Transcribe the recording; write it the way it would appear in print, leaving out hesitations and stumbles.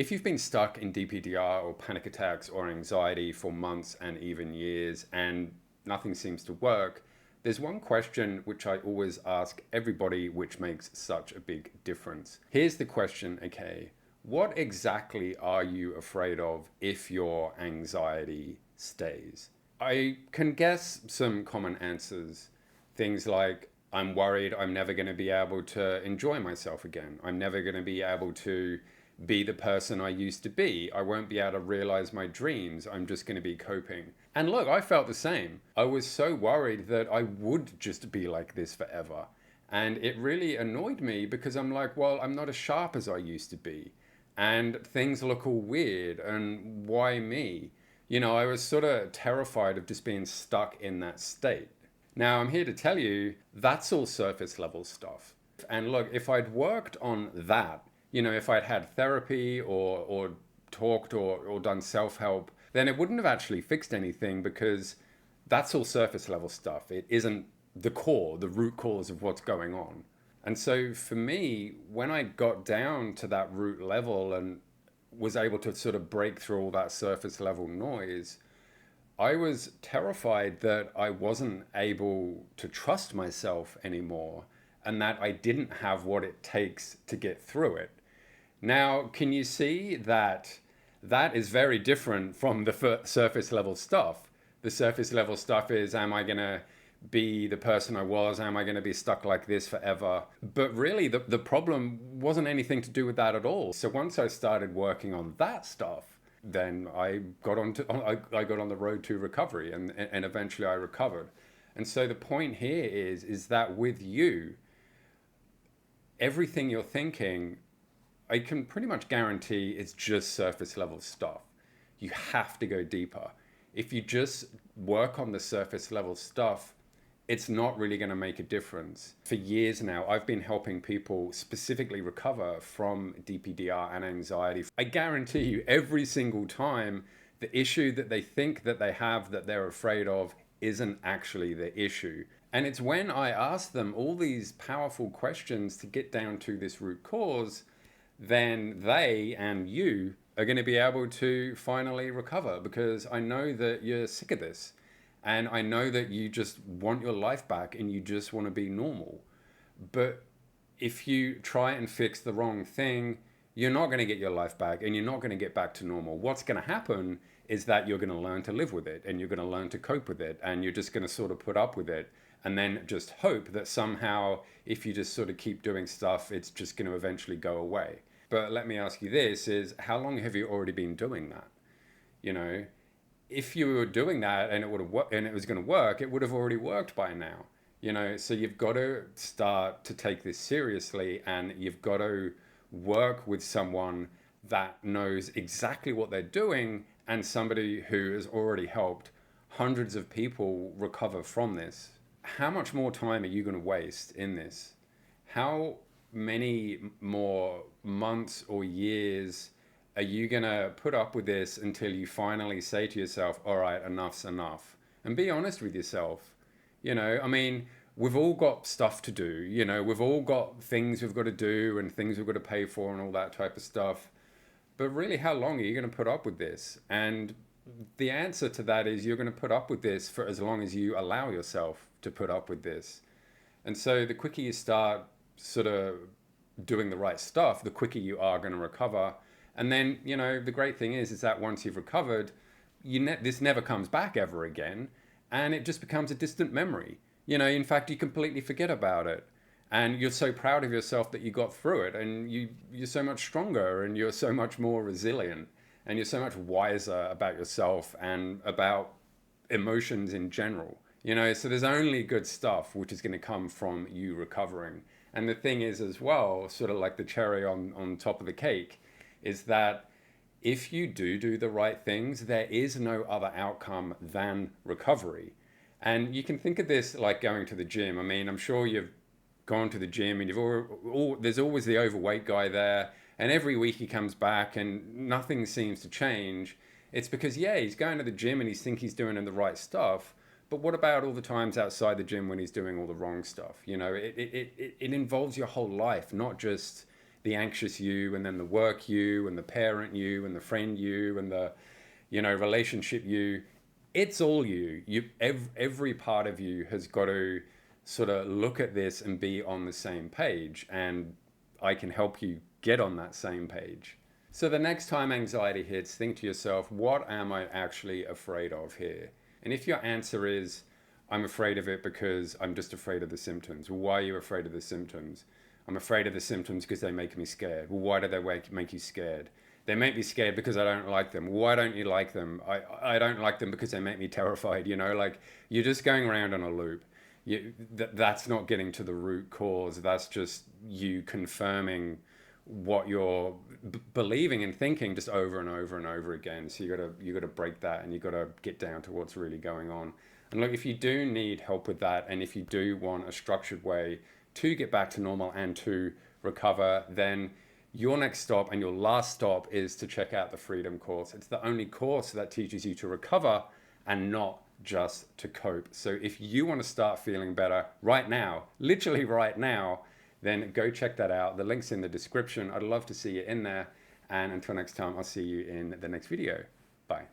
If you've been stuck in DPDR or panic attacks or anxiety for months and even years and nothing seems to work, there's one question which I always ask everybody, which makes such a big difference. Here's the question, okay? What exactly are you afraid of if your anxiety stays? I can guess some common answers. Things like, I'm worried I'm never going to be able to enjoy myself again. I'm never going to be able to be the person I used to be. I won't be able to realize my dreams. I'm just going to be coping. And look, I felt the same. I was so worried that I would just be like this forever. And it really annoyed me because I'm like, well, I'm not as sharp as I used to be. And things look all weird. And why me? You know, I was sort of terrified of just being stuck in that state. Now, I'm here to tell you that's all surface level stuff. And look, if I'd worked on that, you know, if I'd had therapy or talked or done self-help, then it wouldn't have actually fixed anything because that's all surface level stuff. It isn't the core, the root cause of what's going on. And so for me, when I got down to that root level and was able to sort of break through all that surface level noise, I was terrified that I wasn't able to trust myself anymore and that I didn't have what it takes to get through it. Now, can you see that that is very different from the surface level stuff? The surface level stuff is, am I going to be the person I was? Am I going to be stuck like this forever? But really, the problem wasn't anything to do with that at all. So once I started working on that stuff, then I got on the road to recovery and eventually I recovered. And so the point here is that with you, everything you're thinking, I can pretty much guarantee it's just surface level stuff. You have to go deeper. If you just work on the surface level stuff, it's not really going to make a difference. For years now, I've been helping people specifically recover from DPDR and anxiety. I guarantee you every single time the issue that they think that they have that they're afraid of isn't actually the issue. And it's when I ask them all these powerful questions to get down to this root cause, then they and you are going to be able to finally recover, because I know that you're sick of this. And I know that you just want your life back and you just want to be normal. But if you try and fix the wrong thing, you're not going to get your life back and you're not going to get back to normal. What's going to happen is that you're going to learn to live with it and you're going to learn to cope with it and you're just going to sort of put up with it and then just hope that somehow, if you just sort of keep doing stuff, it's just going to eventually go away. But let me ask you this, is how long have you already been doing that? You know, if you were doing that and it would have and it was going to work, it would have already worked by now. You know, so you've got to start to take this seriously and you've got to work with someone that knows exactly what they're doing and somebody who has already helped hundreds of people recover from this. How much more time are you going to waste in this? How many more months or years are you going to put up with this until you finally say to yourself, all right, enough's enough? And be honest with yourself. You know, I mean, we've all got stuff to do. You know, we've all got things we've got to do and things we've got to pay for and all that type of stuff. But really, how long are you going to put up with this? And the answer to that is you're going to put up with this for as long as you allow yourself to put up with this. And so the quicker you start sort of doing the right stuff, the quicker you are going to recover. And then, you know, the great thing is that once you've recovered, this never comes back ever again. And it just becomes a distant memory. You know, in fact, you completely forget about it. And you're so proud of yourself that you got through it. And you're so much stronger and you're so much more resilient. And you're so much wiser about yourself and about emotions in general. You know, so there's only good stuff which is going to come from you recovering. And the thing is as well, sort of like the cherry on top of the cake, is that if you do the right things, there is no other outcome than recovery. And you can think of this like going to the gym. I mean, I'm sure you've gone to the gym and there's always the overweight guy there. And every week he comes back and nothing seems to change. It's because, yeah, he's going to the gym and he thinks he's doing the right stuff. But what about all the times outside the gym when he's doing all the wrong stuff? You know, it involves your whole life, not just the anxious you, and then the work you, and the parent you, and the friend you, and the, relationship you. It's all you. Every part of you has got to sort of look at this and be on the same page. And I can help you get on that same page. So the next time anxiety hits, think to yourself, what am I actually afraid of here? And if your answer is, I'm afraid of it because I'm just afraid of the symptoms. Well, why are you afraid of the symptoms? I'm afraid of the symptoms because they make me scared. Well, why do they make you scared? They make me scared because I don't like them. Why don't you like them? I don't like them because they make me terrified. Like you're just going around on a loop. That's not getting to the root cause. That's just you confirming what you're believing and thinking just over and over and over again. So you gotta break that, and you gotta get down to what's really going on. And look, if you do need help with that, and if you do want a structured way to get back to normal and to recover, then your next stop and your last stop is to check out the Freedom course. It's the only course that teaches you to recover and not just to cope. So if you want to start feeling better right now, literally right now, then go check that out. The link's in the description. I'd love to see you in there. And until next time, I'll see you in the next video. Bye.